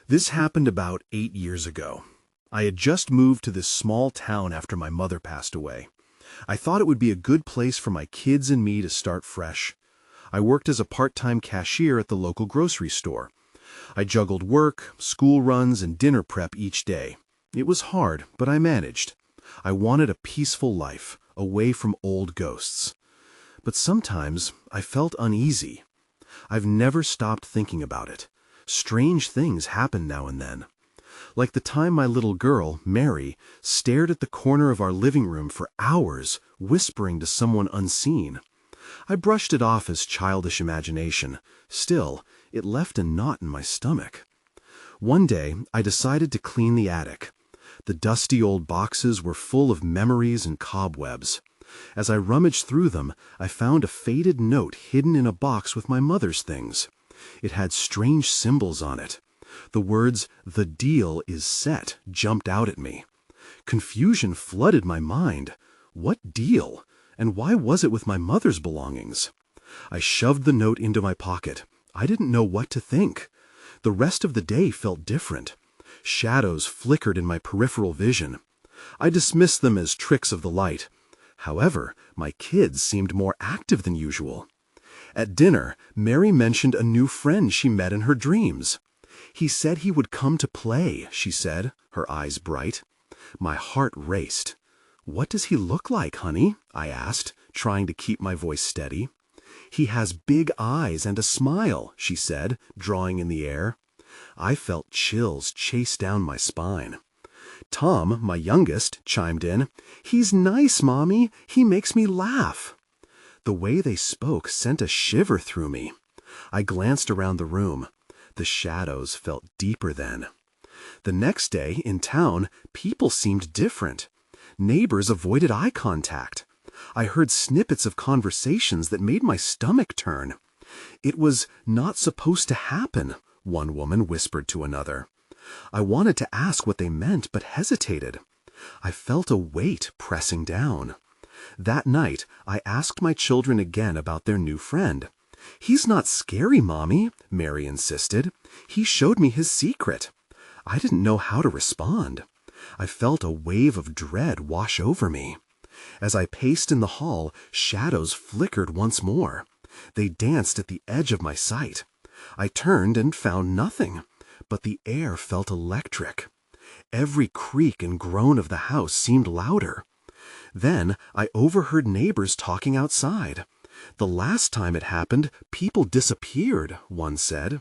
This happened about 8 years ago. I had just moved to this small town after my mother passed away. I thought it would be a good place for my kids and me to start fresh. I worked as a part-time cashier at the local grocery store. I juggled work, school runs, and dinner prep each day. It was hard, but I managed. I wanted a peaceful life, away from old ghosts. But sometimes I felt uneasy. I've never stopped thinking about it. Strange things happen now and then. Like the time my little girl, Mary, stared at the corner of our living room for hours, whispering to someone unseen. I brushed it off as childish imagination. Still, it left a knot in my stomach. One day, I decided to clean the attic. The dusty old boxes were full of memories and cobwebs. As I rummaged through them, I found a faded note hidden in a box with my mother's things. It had strange symbols on it. The words, "The deal is set," jumped out at me. Confusion flooded my mind. What deal? And why was it with my mother's belongings? I shoved the note into my pocket. I didn't know what to think. The rest of the day felt different. Shadows flickered in my peripheral vision. I dismissed them as tricks of the light. However, my kids seemed more active than usual. At dinner, Mary mentioned a new friend she met in her dreams. "He said he would come to play," she said, her eyes bright. My heart raced. "What does he look like, honey?" I asked, trying to keep my voice steady. "He has big eyes and a smile," she said, drawing in the air. I felt chills chase down my spine. Tom, my youngest, chimed in. "He's nice, Mommy. He makes me laugh." The way they spoke sent a shiver through me. I glanced around the room. The shadows felt deeper then. The next day, in town, people seemed different. Neighbors avoided eye contact. I heard snippets of conversations that made my stomach turn. "It was not supposed to happen," one woman whispered to another. I wanted to ask what they meant, but hesitated. I felt a weight pressing down. That night, I asked my children again about their new friend. "He's not scary, Mommy," Mary insisted. "He showed me his secret." I didn't know how to respond. I felt a wave of dread wash over me. As I paced in the hall, shadows flickered once more. They danced at the edge of my sight. I turned and found nothing, but the air felt electric. Every creak and groan of the house seemed louder. Then I overheard neighbors talking outside. "The last time it happened, people disappeared," one said.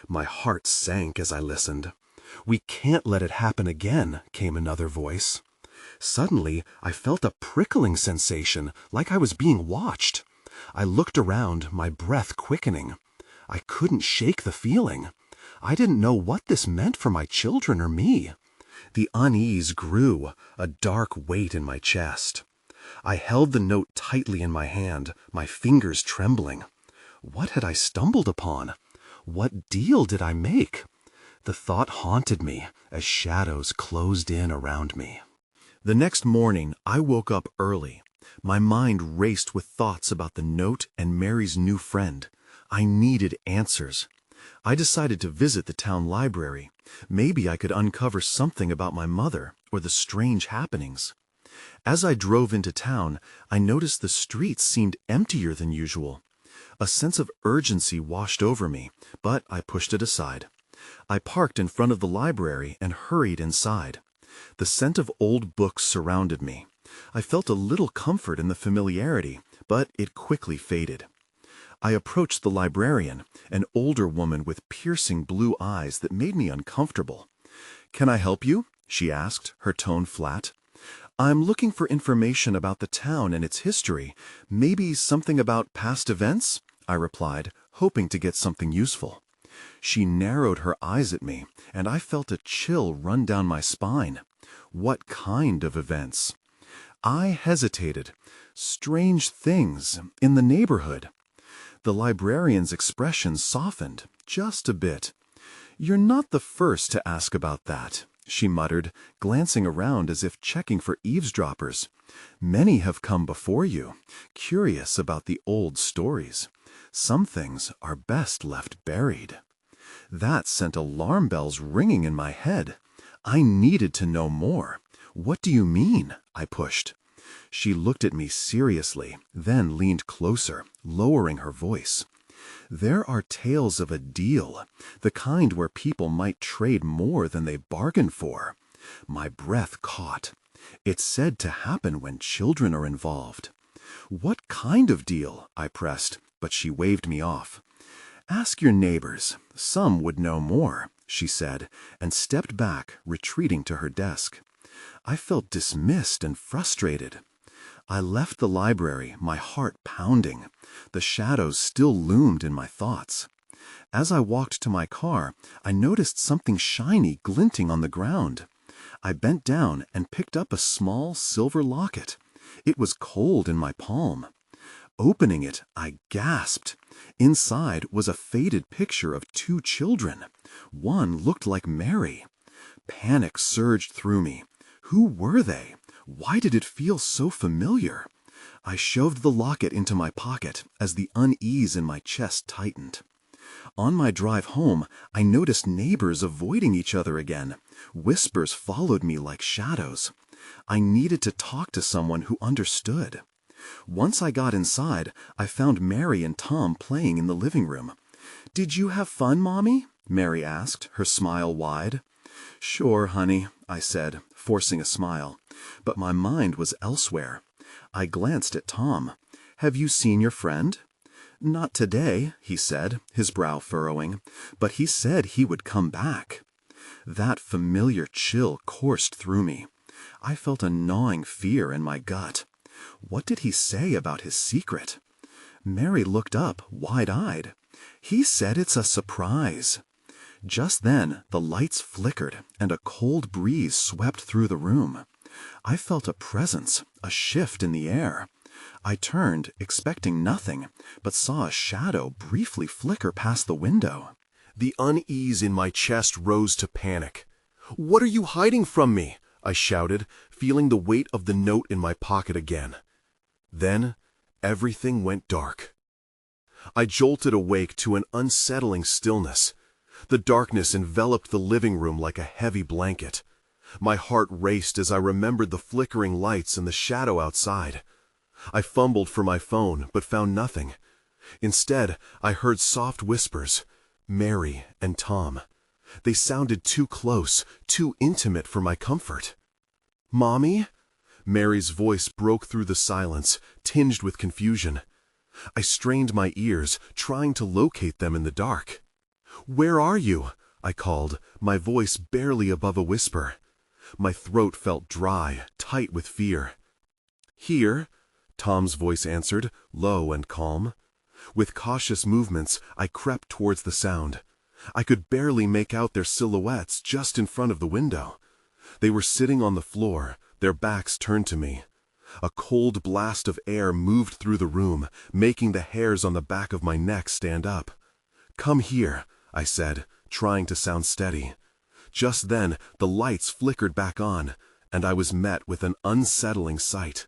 My heart sank as I listened. "We can't let it happen again," came another voice. Suddenly, I felt a prickling sensation, like I was being watched. I looked around, my breath quickening. I couldn't shake the feeling. I didn't know what this meant for my children or me. The unease grew, a dark weight in my chest. I held the note tightly in my hand, my fingers trembling. What had I stumbled upon? What deal did I make? The thought haunted me as shadows closed in around me. The next morning, I woke up early. My mind raced with thoughts about the note and Mary's new friend. I needed answers. I decided to visit the town library. Maybe I could uncover something about my mother or the strange happenings. As I drove into town, I noticed the streets seemed emptier than usual. A sense of urgency washed over me, but I pushed it aside. I parked in front of the library and hurried inside. The scent of old books surrounded me. I felt a little comfort in the familiarity, but it quickly faded. I approached the librarian, an older woman with piercing blue eyes that made me uncomfortable. "Can I help you?" she asked, her tone flat. "I'm looking for information about the town and its history. Maybe something about past events?" I replied, hoping to get something useful. She narrowed her eyes at me, and I felt a chill run down my spine. What kind of events? I hesitated. Strange things in the neighborhood. The librarian's expression softened, just a bit. "You're not the first to ask about that," she muttered, glancing around as if checking for eavesdroppers. "Many have come before you, curious about the old stories. Some things are best left buried." That sent alarm bells ringing in my head. I needed to know more. "What do you mean?" I pushed. She looked at me seriously, then leaned closer, lowering her voice. "There are tales of a deal, the kind where people might trade more than they bargained for." My breath caught. "It's said to happen when children are involved." "What kind of deal?" I pressed, but she waved me off. "Ask your neighbors. Some would know more," she said, and stepped back, retreating to her desk. I felt dismissed and frustrated. I left the library, my heart pounding. The shadows still loomed in my thoughts. As I walked to my car, I noticed something shiny glinting on the ground. I bent down and picked up a small silver locket. It was cold in my palm. Opening it, I gasped. Inside was a faded picture of two children. One looked like Mary. Panic surged through me. Who were they? Why did it feel so familiar? I shoved the locket into my pocket as the unease in my chest tightened. On my drive home, I noticed neighbors avoiding each other again. Whispers followed me like shadows. I needed to talk to someone who understood. Once I got inside, I found Mary and Tom playing in the living room. "Did you have fun, Mommy?" Mary asked, her smile wide. "Sure, honey," I said, forcing a smile. But my mind was elsewhere. I glanced at Tom. "Have you seen your friend?" "Not today," he said, his brow furrowing, "but he said he would come back." That familiar chill coursed through me. I felt a gnawing fear in my gut. What did he say about his secret? Mary looked up, wide-eyed. "He said it's a surprise." Just then, the lights flickered, and a cold breeze swept through the room. I felt a presence, a shift in the air. I turned, expecting nothing, but saw a shadow briefly flicker past the window. The unease in my chest rose to panic. "What are you hiding from me?" I shouted, feeling the weight of the note in my pocket again. Then, everything went dark. I jolted awake to an unsettling stillness. The darkness enveloped the living room like a heavy blanket. My heart raced as I remembered the flickering lights and the shadow outside. I fumbled for my phone, but found nothing. Instead, I heard soft whispers. Mary and Tom. They sounded too close, too intimate for my comfort. "Mommy?" Mary's voice broke through the silence, tinged with confusion. I strained my ears, trying to locate them in the dark. "Where are you?" I called, my voice barely above a whisper. My throat felt dry, tight with fear. "Here," Tom's voice answered, low and calm. With cautious movements, I crept towards the sound. I could barely make out their silhouettes just in front of the window. They were sitting on the floor, their backs turned to me. A cold blast of air moved through the room, making the hairs on the back of my neck stand up. "Come here," I said, trying to sound steady. Just then, the lights flickered back on, and I was met with an unsettling sight.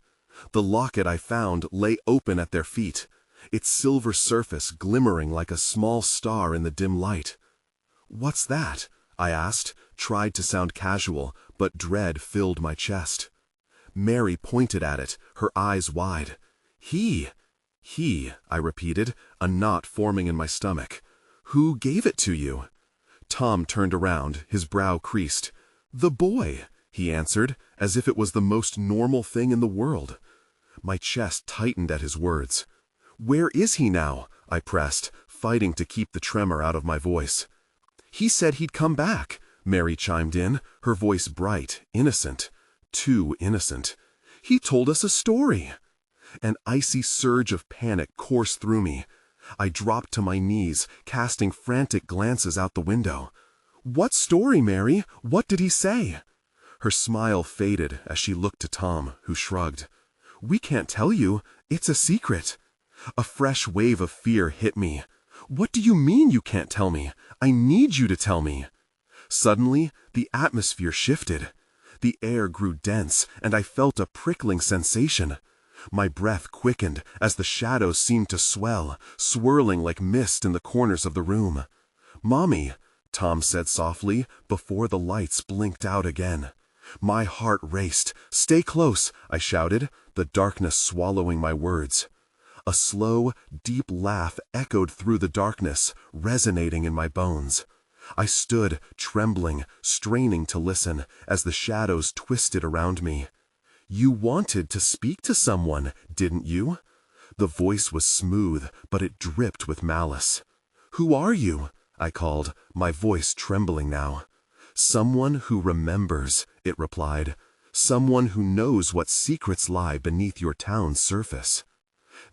The locket I found lay open at their feet, its silver surface glimmering like a small star in the dim light. "What's that?" I asked, tried to sound casual, but dread filled my chest. Mary pointed at it, her eyes wide. He, I repeated, a knot forming in my stomach. "Who gave it to you?" Tom turned around, his brow creased. "The boy," he answered, as if it was the most normal thing in the world. My chest tightened at his words. "Where is he now?" I pressed, fighting to keep the tremor out of my voice. "He said he'd come back," Mary chimed in, her voice bright, innocent. Too innocent. "He told us a story." An icy surge of panic coursed through me. I dropped to my knees, casting frantic glances out the window. "What story, Mary? What did he say?" Her smile faded as she looked to Tom, who shrugged. "We can't tell you. It's a secret." A fresh wave of fear hit me. "What do you mean you can't tell me? I need you to tell me." Suddenly, the atmosphere shifted. The air grew dense, and I felt a prickling sensation. My breath quickened as the shadows seemed to swell, swirling like mist in the corners of the room. "Mommy," Tom said softly before the lights blinked out again. My heart raced. "Stay close," I shouted, the darkness swallowing my words. A slow, deep laugh echoed through the darkness, resonating in my bones. I stood, trembling, straining to listen, as the shadows twisted around me. "You wanted to speak to someone, didn't you?" The voice was smooth, but it dripped with malice. "Who are you?" I called, my voice trembling now. "Someone who remembers," it replied. "Someone who knows what secrets lie beneath your town's surface."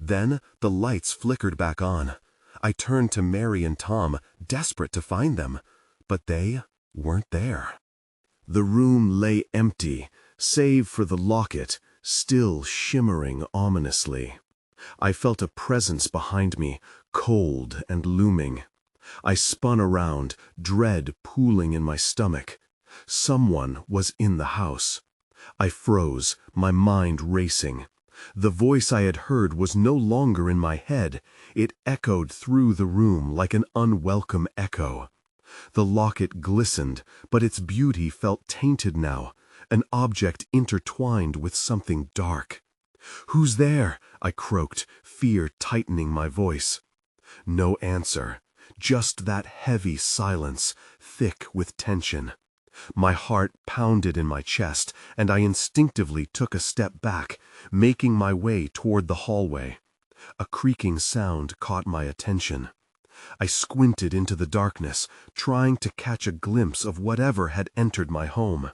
Then the lights flickered back on. I turned to Mary and Tom, desperate to find them, but they weren't there. The room lay empty, save for the locket, still shimmering ominously. I felt a presence behind me, cold and looming. I spun around, dread pooling in my stomach. Someone was in the house. I froze, my mind racing. The voice I had heard was no longer in my head. It echoed through the room like an unwelcome echo. The locket glistened, but its beauty felt tainted now, an object intertwined with something dark. "Who's there?" I croaked, fear tightening my voice. No answer, just that heavy silence, thick with tension. My heart pounded in my chest, and I instinctively took a step back, making my way toward the hallway. A creaking sound caught my attention. I squinted into the darkness, trying to catch a glimpse of whatever had entered my home.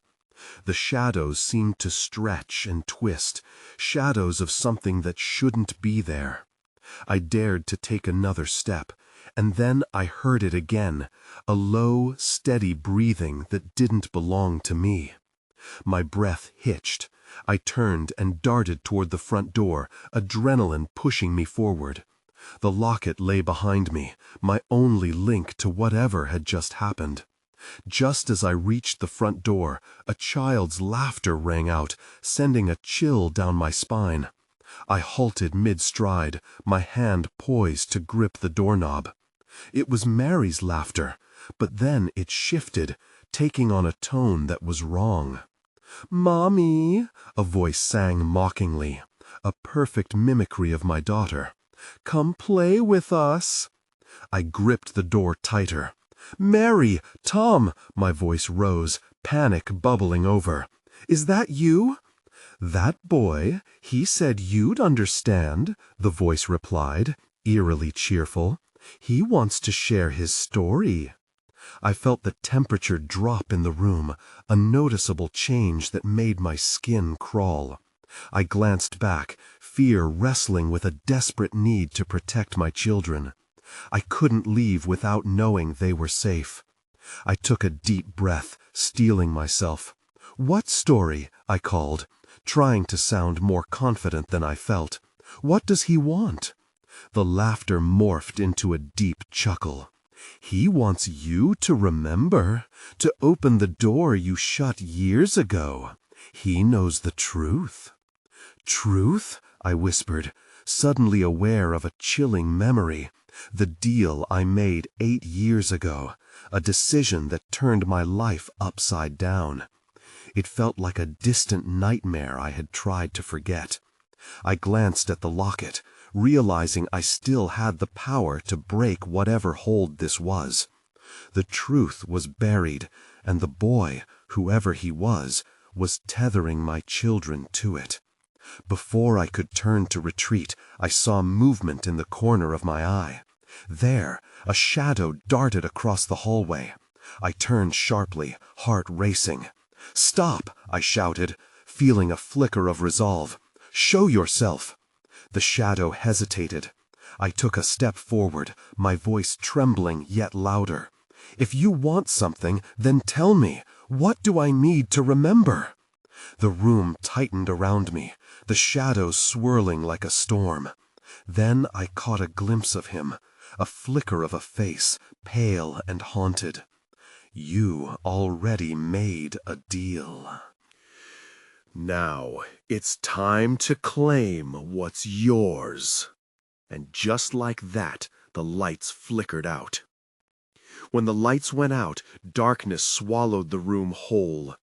The shadows seemed to stretch and twist, shadows of something that shouldn't be there. I dared to take another step, and then I heard it again, a low, steady breathing that didn't belong to me. My breath hitched. I turned and darted toward the front door, adrenaline pushing me forward. The locket lay behind me, my only link to whatever had just happened. Just as I reached the front door, a child's laughter rang out, sending a chill down my spine. I halted mid-stride, my hand poised to grip the doorknob. It was Mary's laughter, but then it shifted, taking on a tone that was wrong. "Mommy," a voice sang mockingly, a perfect mimicry of my daughter. "Come play with us." I gripped the door tighter. "Mary, Tom," my voice rose, panic bubbling over. "Is that you?" "That boy, he said you'd understand," the voice replied, eerily cheerful. "He wants to share his story." I felt the temperature drop in the room, a noticeable change that made my skin crawl. I glanced back, fear wrestling with a desperate need to protect my children. I couldn't leave without knowing they were safe. I took a deep breath, steeling myself. "What story?" I called, trying to sound more confident than I felt. "What does he want?" The laughter morphed into a deep chuckle. "He wants you to remember, to open the door you shut years ago. He knows the truth." "Truth?" I whispered, suddenly aware of a chilling memory. The deal I made 8 years ago, a decision that turned my life upside down. It felt like a distant nightmare I had tried to forget. I glanced at the locket, realizing I still had the power to break whatever hold this was. The truth was buried, and the boy, whoever he was tethering my children to it. Before I could turn to retreat, I saw movement in the corner of my eye. There, a shadow darted across the hallway. I turned sharply, heart racing. "Stop!" I shouted, feeling a flicker of resolve. "Show yourself!" The shadow hesitated. I took a step forward, my voice trembling yet louder. "If you want something, then tell me. What do I need to remember?" The room tightened around me, the shadows swirling like a storm. Then I caught a glimpse of him, a flicker of a face, pale and haunted. "You already made a deal. Now it's time to claim what's yours." And just like that, the lights flickered out. When the lights went out, darkness swallowed the room whole.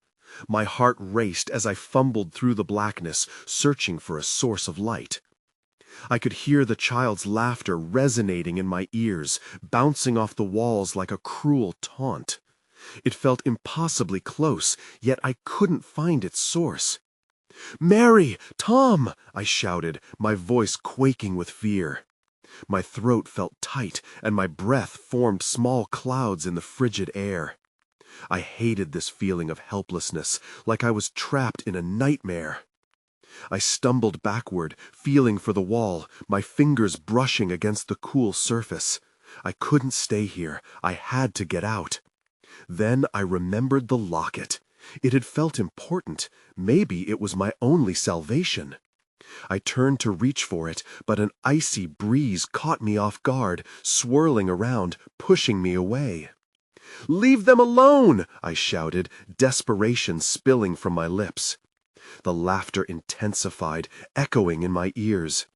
My heart raced as I fumbled through the blackness, searching for a source of light. I could hear the child's laughter resonating in my ears, bouncing off the walls like a cruel taunt. It felt impossibly close, yet I couldn't find its source. "Mary! Tom!" I shouted, my voice quaking with fear. My throat felt tight, and my breath formed small clouds in the frigid air. I hated this feeling of helplessness, like I was trapped in a nightmare. I stumbled backward, feeling for the wall, my fingers brushing against the cool surface. I couldn't stay here. I had to get out. Then I remembered the locket. It had felt important. Maybe it was my only salvation. I turned to reach for it, but an icy breeze caught me off guard, swirling around, pushing me away. "Leave them alone!" I shouted, desperation spilling from my lips. The laughter intensified, echoing in my ears.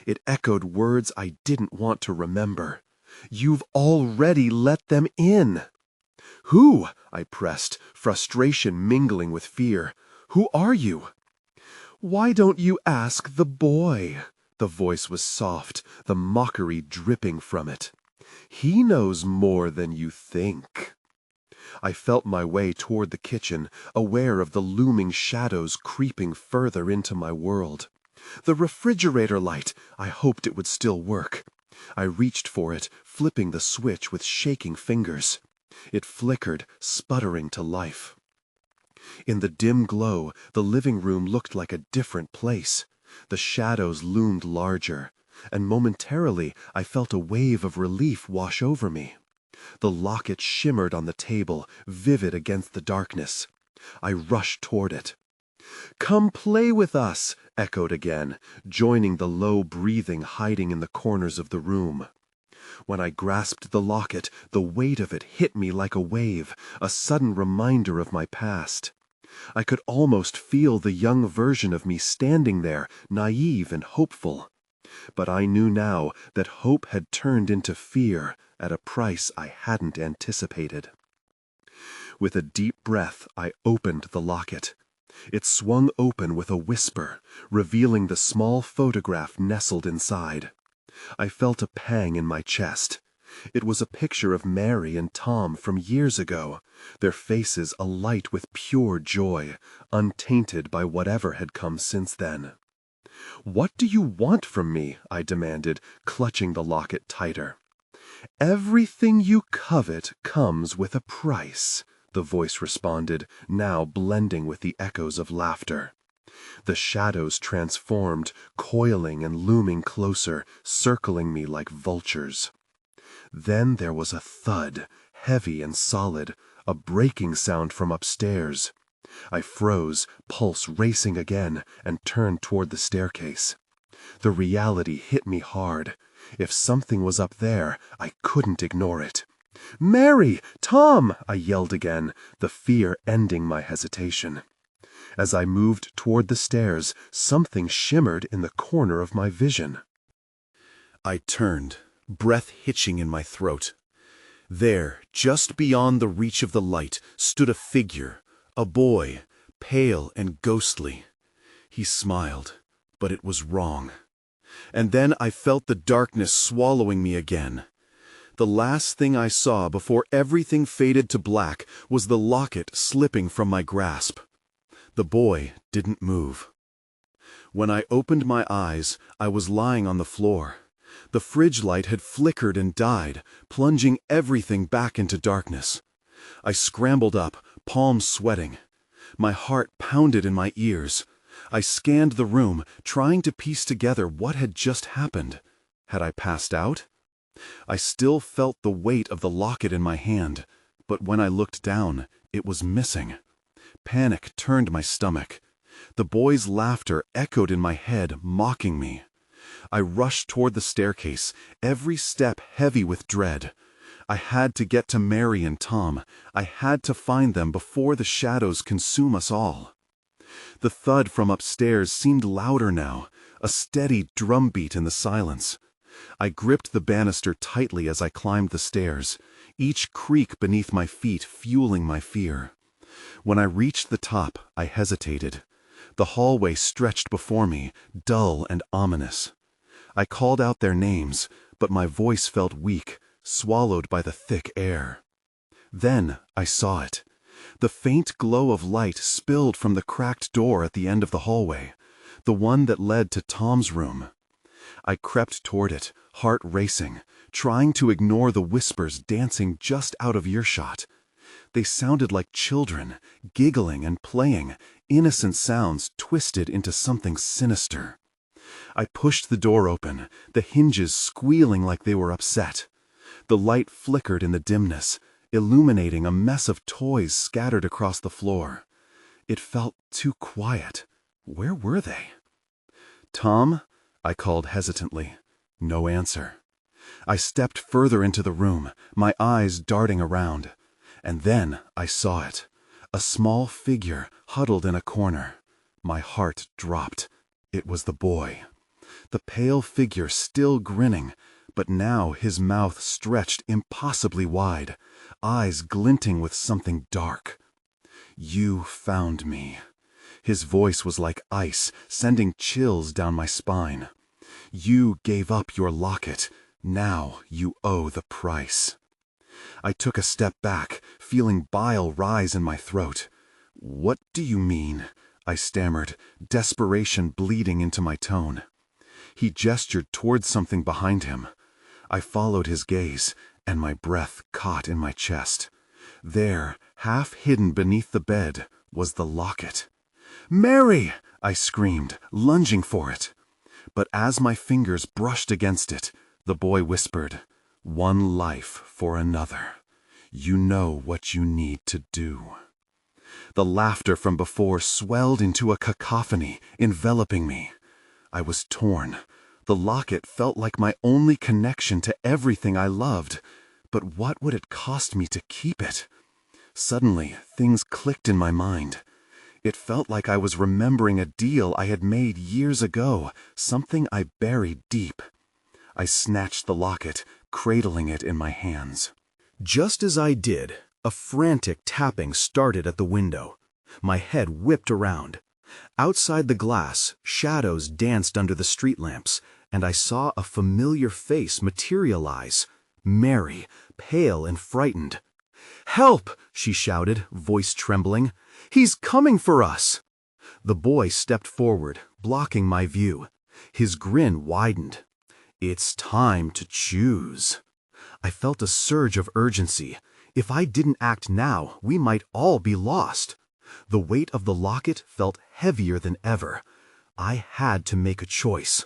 It echoed words I didn't want to remember. "You've already let them in." "Who?" I pressed, frustration mingling with fear. "Who are you?" "Why don't you ask the boy?" The voice was soft, the mockery dripping from it. "He knows more than you think." I felt my way toward the kitchen, aware of the looming shadows creeping further into my world. The refrigerator light! I hoped it would still work. I reached for it, flipping the switch with shaking fingers. It flickered, sputtering to life. In the dim glow, the living room looked like a different place. The shadows loomed larger, and momentarily I felt a wave of relief wash over me. The locket shimmered on the table, vivid against the darkness. I rushed toward it. "Come play with us," echoed again, joining the low breathing hiding in the corners of the room. When I grasped the locket, the weight of it hit me like a wave, a sudden reminder of my past. I could almost feel the young version of me standing there, naive and hopeful. But I knew now that hope had turned into fear at a price I hadn't anticipated. With a deep breath, I opened the locket. It swung open with a whisper, revealing the small photograph nestled inside. I felt a pang in my chest. It was a picture of Mary and Tom from years ago, their faces alight with pure joy, untainted by whatever had come since then. "What do you want from me?" I demanded, clutching the locket tighter. "Everything you covet comes with a price," the voice responded, now blending with the echoes of laughter. The shadows transformed, coiling and looming closer, circling me like vultures. Then there was a thud, heavy and solid, a breaking sound from upstairs. I froze, pulse racing again, and turned toward the staircase. The reality hit me hard. If something was up there, I couldn't ignore it. "Mary! Tom!" I yelled again, the fear ending my hesitation. As I moved toward the stairs, something shimmered in the corner of my vision. I turned, breath hitching in my throat. There, just beyond the reach of the light, stood a figure, a boy, pale and ghostly. He smiled, but it was wrong. And then I felt the darkness swallowing me again. The last thing I saw before everything faded to black was the locket slipping from my grasp. The boy didn't move. When I opened my eyes, I was lying on the floor. The fridge light had flickered and died, plunging everything back into darkness. I scrambled up, palms sweating. My heart pounded in my ears. I scanned the room, trying to piece together what had just happened. Had I passed out? I still felt the weight of the locket in my hand, but when I looked down, it was missing. Panic turned my stomach. The boy's laughter echoed in my head, mocking me. I rushed toward the staircase, every step heavy with dread. I had to get to Mary and Tom. I had to find them before the shadows consume us all. The thud from upstairs seemed louder now, a steady drumbeat in the silence. I gripped the banister tightly as I climbed the stairs. each creak beneath my feet fueling my fear. When I reached the top, I hesitated. The hallway stretched before me, dull and ominous. I called out their names, but my voice felt weak, swallowed by the thick air. Then I saw it. The faint glow of light spilled from the cracked door at the end of the hallway, the one that led to Tom's room. I crept toward it, heart racing, trying to ignore the whispers dancing just out of earshot. They sounded like children, giggling and playing, innocent sounds twisted into something sinister. I pushed the door open, the hinges squealing like they were upset. The light flickered in the dimness, illuminating a mess of toys scattered across the floor. It felt too quiet. Where were they? "Tom?" I called hesitantly. No answer. I stepped further into the room, my eyes darting around. And then I saw it. A small figure huddled in a corner. My heart dropped. It was the boy. The pale figure still grinning, but now his mouth stretched impossibly wide, eyes glinting with something dark. "You found me." His voice was like ice, sending chills down my spine. "You gave up your locket. Now you owe the price." I took a step back, feeling bile rise in my throat. "What do you mean?" I stammered, desperation bleeding into my tone. He gestured toward something behind him. I followed his gaze, and my breath caught in my chest. There, half hidden beneath the bed, was the locket. "Mary!" I screamed, lunging for it. But as my fingers brushed against it, the boy whispered, "One life for another. You know what you need to do." The laughter from before swelled into a cacophony, enveloping me. I was torn. The locket felt like my only connection to everything I loved. But what would it cost me to keep it? Suddenly, things clicked in my mind. It felt like I was remembering a deal I had made years ago, something I buried deep. I snatched the locket, cradling it in my hands. Just as I did, a frantic tapping started at the window. My head whipped around. Outside the glass, shadows danced under the street lamps, and I saw a familiar face materialize. Mary, pale and frightened. "Help!" she shouted, voice trembling. "He's coming for us!" The boy stepped forward, blocking my view. His grin widened. "It's time to choose." I felt a surge of urgency. If I didn't act now, we might all be lost. The weight of the locket felt heavier than ever. I had to make a choice.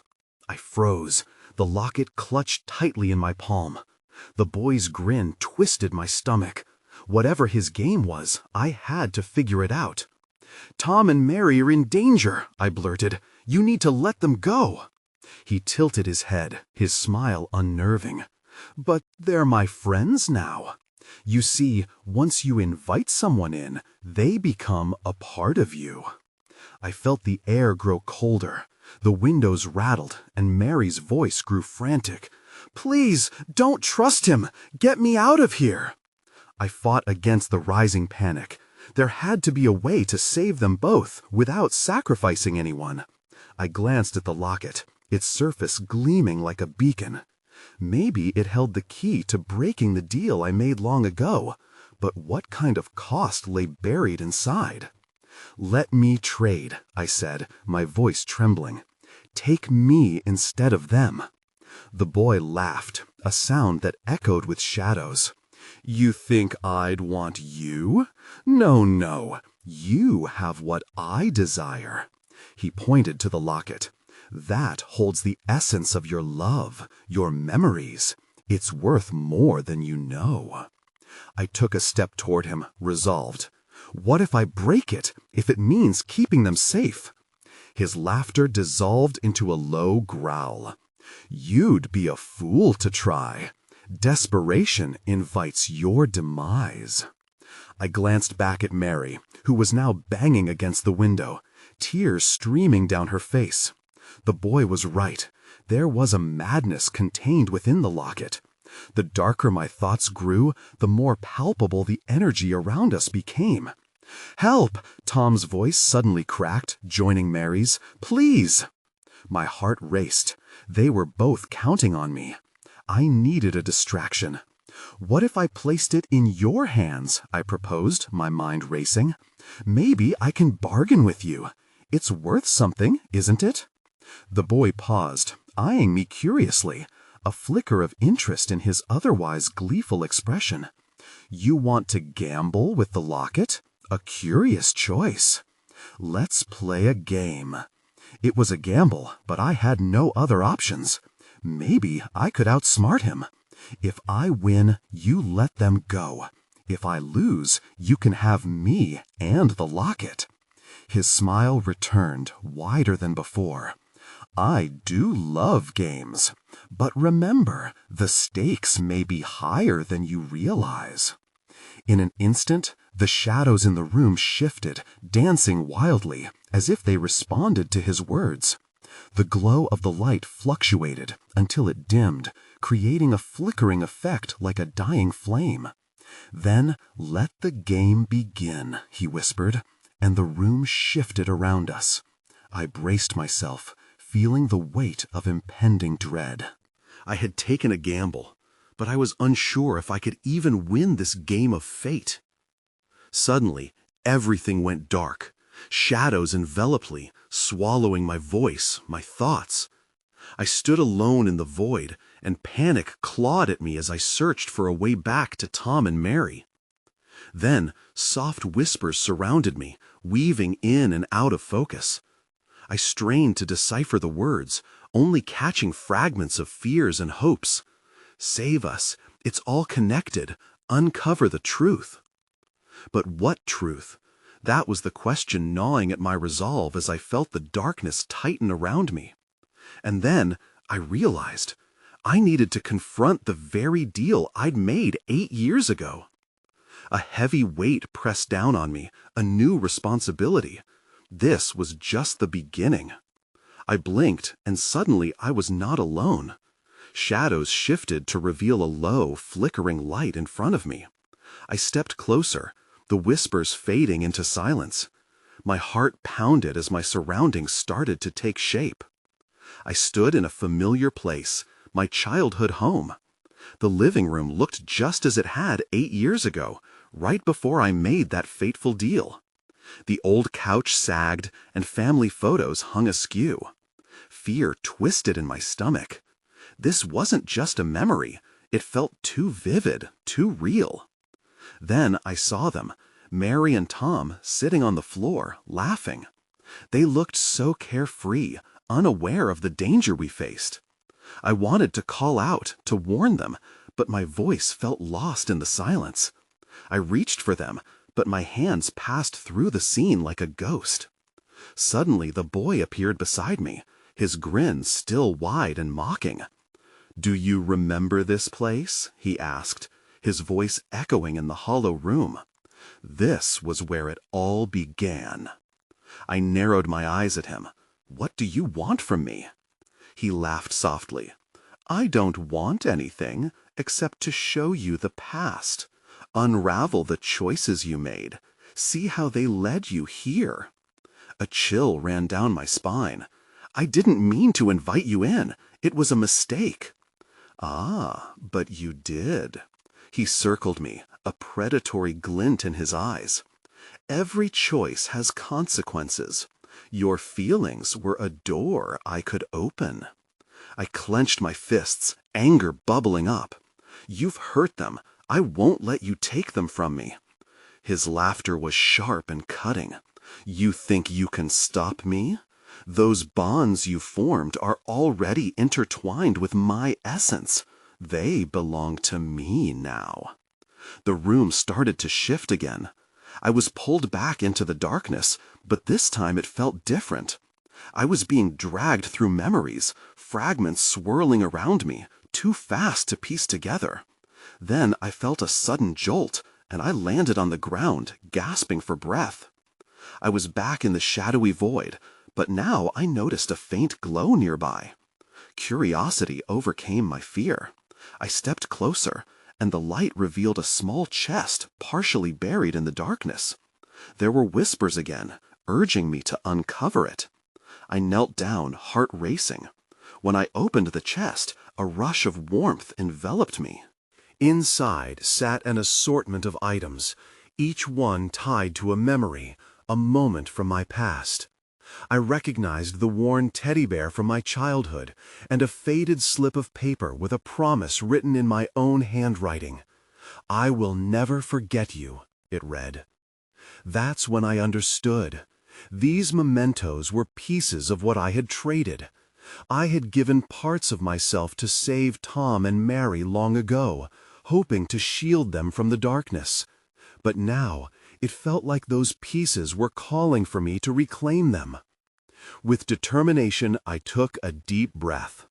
I froze. The locket clutched tightly in my palm. The boy's grin twisted my stomach. Whatever his game was, I had to figure it out. "Tom and Mary are in danger," I blurted. "You need to let them go." He tilted his head, his smile unnerving. "But they're my friends now. You see, once you invite someone in, they become a part of you." I felt the air grow colder. The windows rattled, and Mary's voice grew frantic. "Please, don't trust him! Get me out of here!" I fought against the rising panic. There had to be a way to save them both without sacrificing anyone. I glanced at the locket, its surface gleaming like a beacon. Maybe it held the key to breaking the deal I made long ago, but what kind of cost lay buried inside? "Let me trade," I said, my voice trembling. "Take me instead of them." The boy laughed, a sound that echoed with shadows. "You think I'd want you? No, no. You have what I desire." He pointed to the locket. "That holds the essence of your love, your memories. It's worth more than you know." I took a step toward him, resolved. What if I break it, if it means keeping them safe? His laughter dissolved into a low growl. "You'd be a fool to try. Desperation invites your demise." I glanced back at Mary, who was now banging against the window, tears streaming down her face. The boy was right. There was a madness contained within the locket. The darker my thoughts grew, the more palpable the energy around us became. "Help!" Tom's voice suddenly cracked, joining Mary's. "Please!" My heart raced. They were both counting on me. I needed a distraction. "What if I placed it in your hands?" I proposed, my mind racing. "Maybe I can bargain with you. It's worth something, isn't it?" The boy paused, eyeing me curiously, a flicker of interest in his otherwise gleeful expression. "You want to gamble with the locket? A curious choice. Let's play a game." It was a gamble, but I had no other options. Maybe I could outsmart him. If I win, you let them go. If I lose, you can have me and the locket. His smile returned, wider than before. "I do love games. But remember, the stakes may be higher than you realize." In an instant, the shadows in the room shifted, dancing wildly, as if they responded to his words. The glow of the light fluctuated until it dimmed, creating a flickering effect like a dying flame. "Then let the game begin," he whispered, and the room shifted around us. I braced myself, feeling the weight of impending dread. I had taken a gamble, but I was unsure if I could even win this game of fate. Suddenly, everything went dark. Shadows enveloped me, swallowing my voice, my thoughts. I stood alone in the void, and panic clawed at me as I searched for a way back to Tom and Mary. Then, soft whispers surrounded me, weaving in and out of focus. I strained to decipher the words, only catching fragments of fears and hopes. "Save us. It's all connected. Uncover the truth." But what truth? That was the question gnawing at my resolve as I felt the darkness tighten around me. And then I realized I needed to confront the very deal I'd made 8 years ago. A heavy weight pressed down on me, a new responsibility. This was just the beginning. I blinked, and suddenly I was not alone. Shadows shifted to reveal a low, flickering light in front of me. I stepped closer, the whispers fading into silence. My heart pounded as my surroundings started to take shape. I stood in a familiar place, my childhood home. The living room looked just as it had 8 years ago, right before I made that fateful deal. The old couch sagged, and family photos hung askew. Fear twisted in my stomach. This wasn't just a memory. It felt too vivid, too real. Then I saw them, Mary and Tom, sitting on the floor, laughing. They looked so carefree, unaware of the danger we faced. I wanted to call out, to warn them, but my voice felt lost in the silence. I reached for them, but my hands passed through the scene like a ghost. Suddenly the boy appeared beside me, his grin still wide and mocking. "Do you remember this place?" he asked, his voice echoing in the hollow room. This was where it all began. I narrowed my eyes at him. "What do you want from me?" He laughed softly. "I don't want anything except to show you the past, unravel the choices you made, see how they led you here." A chill ran down my spine. "I didn't mean to invite you in. It was a mistake." "Ah, but you did." He circled me, a predatory glint in his eyes. "Every choice has consequences. Your feelings were a door I could open." I clenched my fists, anger bubbling up. "You've hurt them. I won't let you take them from me." His laughter was sharp and cutting. "You think you can stop me? Those bonds you formed are already intertwined with my essence. They belong to me now." The room started to shift again. I was pulled back into the darkness, but this time it felt different. I was being dragged through memories, fragments swirling around me, too fast to piece together. Then I felt a sudden jolt, and I landed on the ground, gasping for breath. I was back in the shadowy void, but now I noticed a faint glow nearby. Curiosity overcame my fear. I stepped closer, and the light revealed a small chest partially buried in the darkness. There were whispers again, urging me to uncover it. I knelt down, heart racing. When I opened the chest, a rush of warmth enveloped me. Inside sat an assortment of items, each one tied to a memory, a moment from my past. I recognized the worn teddy bear from my childhood and a faded slip of paper with a promise written in my own handwriting. "I will never forget you," it read. That's when I understood. These mementos were pieces of what I had traded. I had given parts of myself to save Tom and Mary long ago, hoping to shield them from the darkness. But now, it felt like those pieces were calling for me to reclaim them. With determination, I took a deep breath.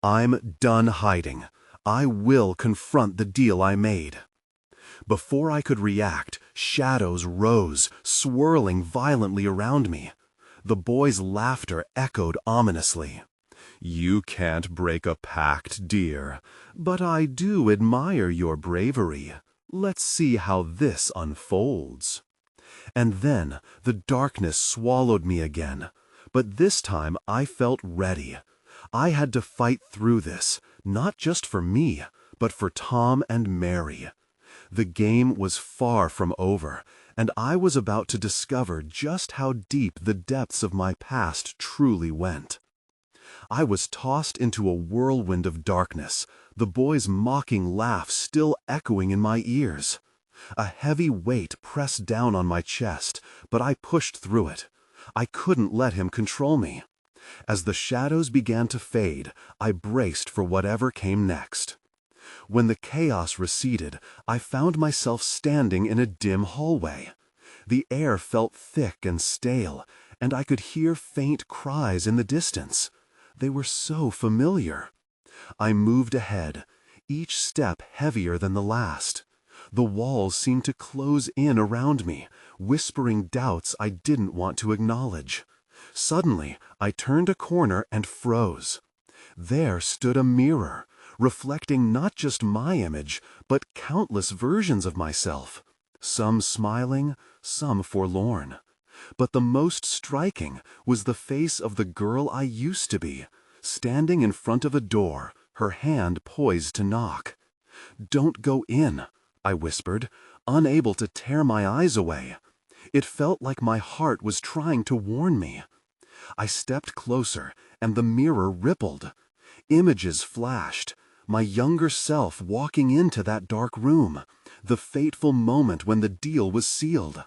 I'm done hiding. I will confront the deal I made. Before I could react, shadows rose, swirling violently around me. The boy's laughter echoed ominously. "You can't break a pact, dear, but I do admire your bravery. Let's see how this unfolds." And then the darkness swallowed me again, but this time I felt ready. I had to fight through this, not just for me, but for Tom and Mary. The game was far from over, and I was about to discover just how deep the depths of my past truly went. I was tossed into a whirlwind of darkness, the boy's mocking laugh still echoing in my ears. A heavy weight pressed down on my chest, but I pushed through it. I couldn't let him control me. As the shadows began to fade, I braced for whatever came next. When the chaos receded, I found myself standing in a dim hallway. The air felt thick and stale, and I could hear faint cries in the distance. They were so familiar. I moved ahead, each step heavier than the last. The walls seemed to close in around me, whispering doubts I didn't want to acknowledge. Suddenly, I turned a corner and froze. There stood a mirror, reflecting not just my image, but countless versions of myself, some smiling, some forlorn. But the most striking was the face of the girl I used to be, standing in front of a door, her hand poised to knock. "Don't go in," I whispered, unable to tear my eyes away. It felt like my heart was trying to warn me. I stepped closer, and the mirror rippled. Images flashed, my younger self walking into that dark room, the fateful moment when the deal was sealed.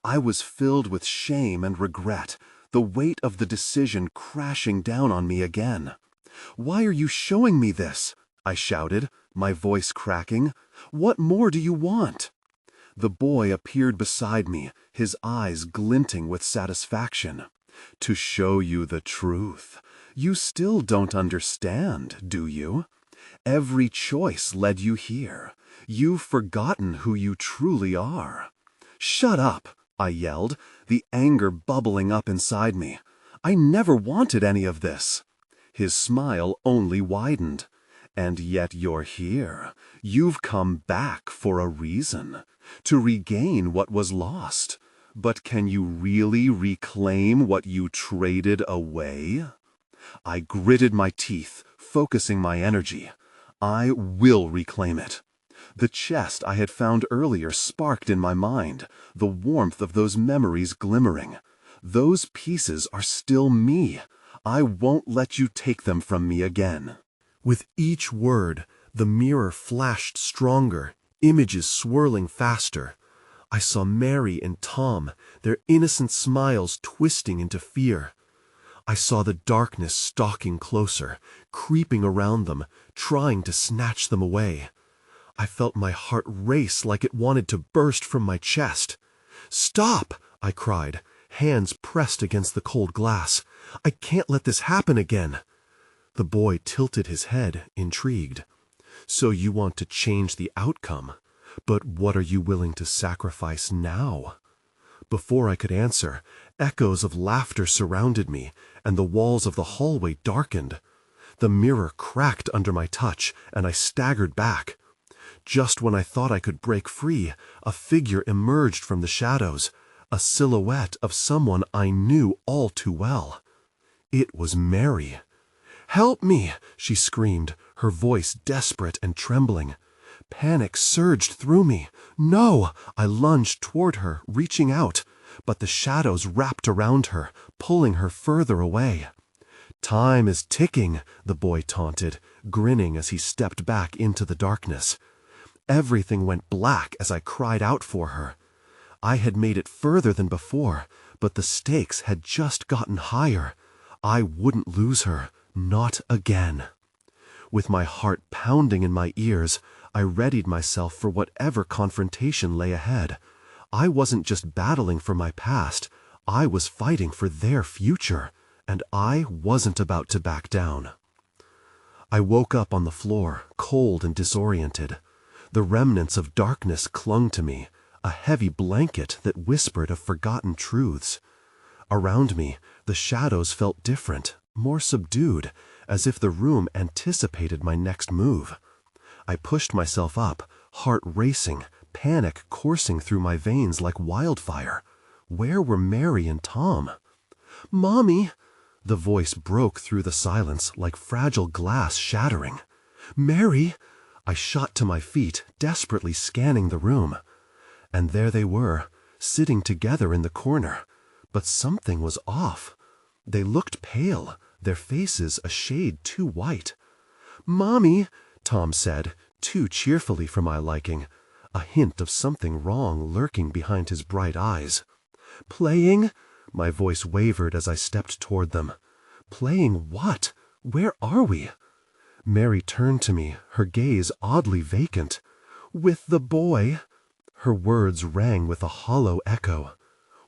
I was filled with shame and regret, the weight of the decision crashing down on me again. "Why are you showing me this?" I shouted, my voice cracking. "What more do you want?" The boy appeared beside me, his eyes glinting with satisfaction. "To show you the truth. You still don't understand, do you? Every choice led you here. You've forgotten who you truly are." "Shut up!" I yelled, the anger bubbling up inside me. "I never wanted any of this." His smile only widened. "And yet you're here. You've come back for a reason. To regain what was lost. But can you really reclaim what you traded away?" I gritted my teeth, focusing my energy. I will reclaim it. The chest I had found earlier sparked in my mind, the warmth of those memories glimmering. Those pieces are still me. I won't let you take them from me again. With each word, the mirror flashed stronger, images swirling faster. I saw Mary and Tom, their innocent smiles twisting into fear. I saw the darkness stalking closer, creeping around them, trying to snatch them away. I felt my heart race like it wanted to burst from my chest. "Stop!" I cried, hands pressed against the cold glass. "I can't let this happen again." The boy tilted his head, intrigued. "So you want to change the outcome, but what are you willing to sacrifice now?" Before I could answer, echoes of laughter surrounded me, and the walls of the hallway darkened. The mirror cracked under my touch, and I staggered back. Just when I thought I could break free, a figure emerged from the shadows, a silhouette of someone I knew all too well. It was Mary. "Help me!" she screamed, her voice desperate and trembling. Panic surged through me. "No!" I lunged toward her, reaching out, but the shadows wrapped around her, pulling her further away. "Time is ticking," the boy taunted, grinning as he stepped back into the darkness. Everything went black as I cried out for her. I had made it further than before, but the stakes had just gotten higher. I wouldn't lose her, not again. With my heart pounding in my ears, I readied myself for whatever confrontation lay ahead. I wasn't just battling for my past, I was fighting for their future, and I wasn't about to back down. I woke up on the floor, cold and disoriented. The remnants of darkness clung to me, a heavy blanket that whispered of forgotten truths. Around me, the shadows felt different, more subdued, as if the room anticipated my next move. I pushed myself up, heart racing, panic coursing through my veins like wildfire. Where were Mary and Tom? "Mommy!" The voice broke through the silence like fragile glass shattering. "Mary!" I shot to my feet, desperately scanning the room. And there they were, sitting together in the corner. But something was off. They looked pale, their faces a shade too white. "Mommy," Tom said, too cheerfully for my liking, a hint of something wrong lurking behind his bright eyes. "Playing?" My voice wavered as I stepped toward them. "Playing what? Where are we?" Mary turned to me, her gaze oddly vacant. "With the boy." Her words rang with a hollow echo.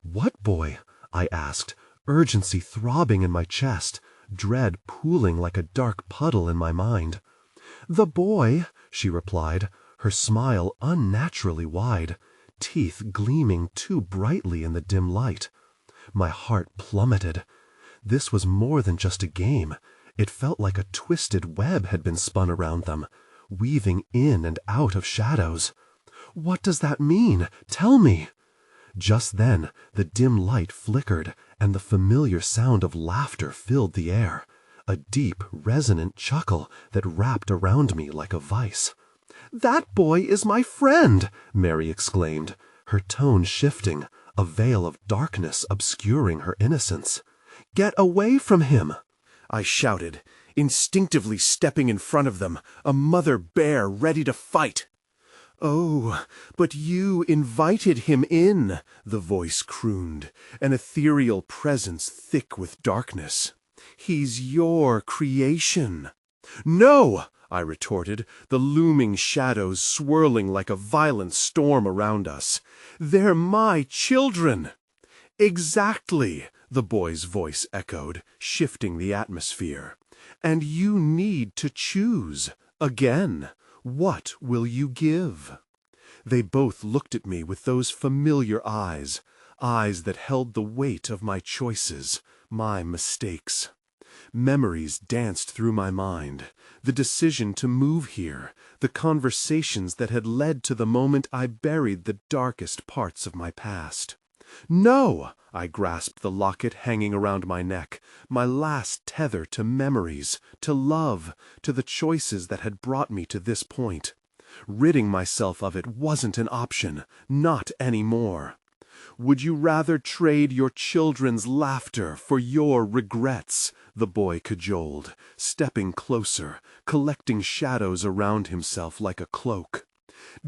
"What boy?" I asked, urgency throbbing in my chest, dread pooling like a dark puddle in my mind. "The boy," she replied, her smile unnaturally wide, teeth gleaming too brightly in the dim light. My heart plummeted. This was more than just a game. It felt like a twisted web had been spun around them, weaving in and out of shadows. "What does that mean? Tell me!" Just then, the dim light flickered, and the familiar sound of laughter filled the air, a deep, resonant chuckle that wrapped around me like a vice. "That boy is my friend!" Mary exclaimed, her tone shifting, a veil of darkness obscuring her innocence. "Get away from him!" I shouted, instinctively stepping in front of them, a mother bear ready to fight. "Oh, but you invited him in," the voice crooned, an ethereal presence thick with darkness. "He's your creation." "No!" I retorted, the looming shadows swirling like a violent storm around us. "They're my children." "Exactly," the boy's voice echoed, shifting the atmosphere. "And you need to choose. Again. What will you give?" They both looked at me with those familiar eyes, eyes that held the weight of my choices, my mistakes. Memories danced through my mind, the decision to move here, the conversations that had led to the moment I buried the darkest parts of my past. "No!" I grasped the locket hanging around my neck, my last tether to memories, to love, to the choices that had brought me to this point. Ridding myself of it wasn't an option, not anymore. "Would you rather trade your children's laughter for your regrets?" the boy cajoled, stepping closer, collecting shadows around himself like a cloak.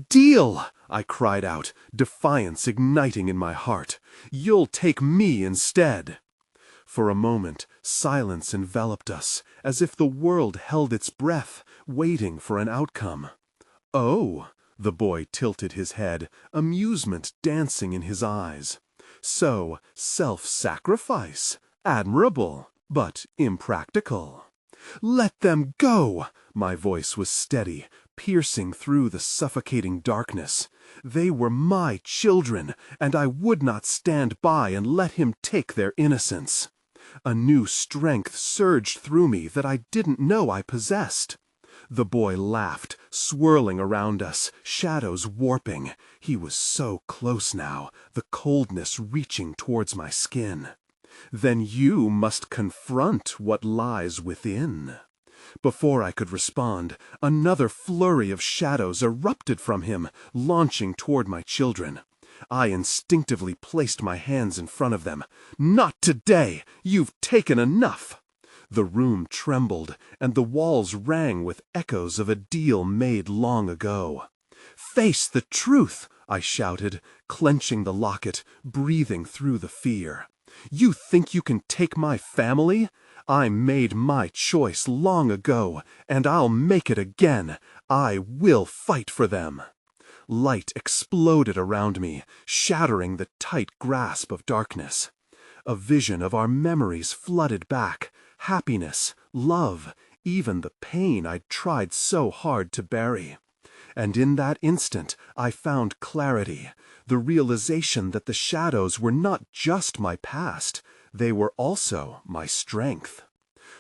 "Deal!" I cried out, defiance igniting in my heart. "You'll take me instead." For a moment, silence enveloped us, as if the world held its breath, waiting for an outcome. "Oh," the boy tilted his head, amusement dancing in his eyes. "So, self-sacrifice. Admirable, but impractical." "Let them go!" My voice was steady, piercing through the suffocating darkness. They were my children, and I would not stand by and let him take their innocence. A new strength surged through me that I didn't know I possessed. The boy laughed, swirling around us, shadows warping. He was so close now, the coldness reaching towards my skin. Then you must confront what lies within. Before I could respond, another flurry of shadows erupted from him, launching toward my children. I instinctively placed my hands in front of them. Not today! You've taken enough! The room trembled, and the walls rang with echoes of a deal made long ago. Face the truth, I shouted, clenching the locket, breathing through the fear. You think you can take my family? I made my choice long ago, and I'll make it again. I will fight for them. Light exploded around me, shattering the tight grasp of darkness. A vision of our memories flooded back, happiness, love, even the pain I'd tried so hard to bury. And in that instant, I found clarity, the realization that the shadows were not just my past, they were also my strength.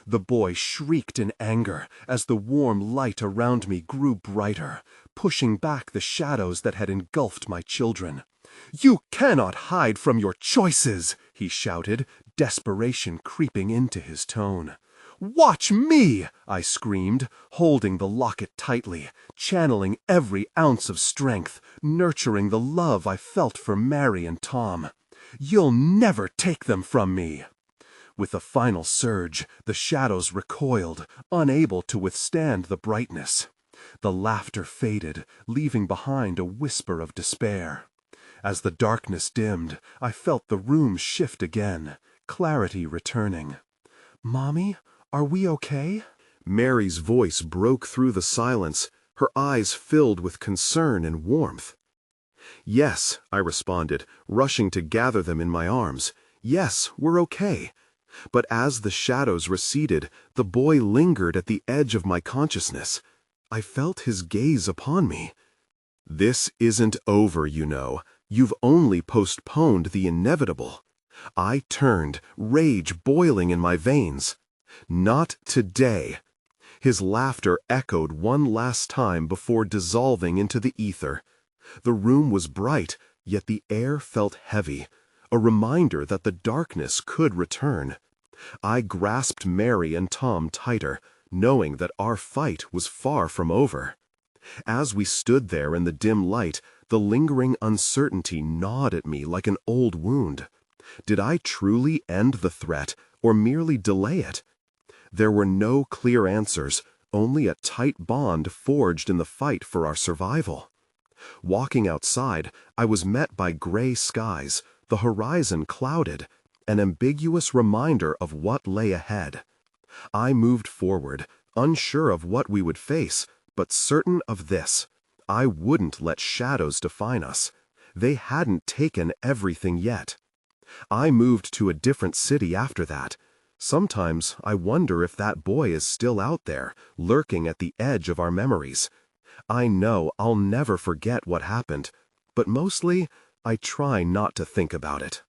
The boy shrieked in anger as the warm light around me grew brighter, pushing back the shadows that had engulfed my children. You cannot hide from your choices, he shouted, desperation creeping into his tone. Watch me, I screamed, holding the locket tightly, channeling every ounce of strength, nurturing the love I felt for Mary and Tom. You'll never take them from me. With a final surge, the shadows recoiled, unable to withstand the brightness. The laughter faded, leaving behind a whisper of despair. As the darkness dimmed, I felt the room shift again, clarity returning. Mommy, are we okay? Mary's voice broke through the silence, her eyes filled with concern and warmth. Yes, I responded, rushing to gather them in my arms. Yes, we're okay. But as the shadows receded, the boy lingered at the edge of my consciousness. I felt his gaze upon me. This isn't over, you know. You've only postponed the inevitable. I turned, rage boiling in my veins. Not today. His laughter echoed one last time before dissolving into the ether. The room was bright, yet the air felt heavy, a reminder that the darkness could return. I grasped Mary and Tom tighter, knowing that our fight was far from over. As we stood there in the dim light, the lingering uncertainty gnawed at me like an old wound. Did I truly end the threat, or merely delay it? There were no clear answers, only a tight bond forged in the fight for our survival. Walking outside, I was met by gray skies, the horizon clouded, an ambiguous reminder of what lay ahead. I moved forward, unsure of what we would face, but certain of this: I wouldn't let shadows define us. They hadn't taken everything yet. I moved to a different city after that. Sometimes I wonder if that boy is still out there, lurking at the edge of our memories. I know I'll never forget what happened, but mostly I try not to think about it.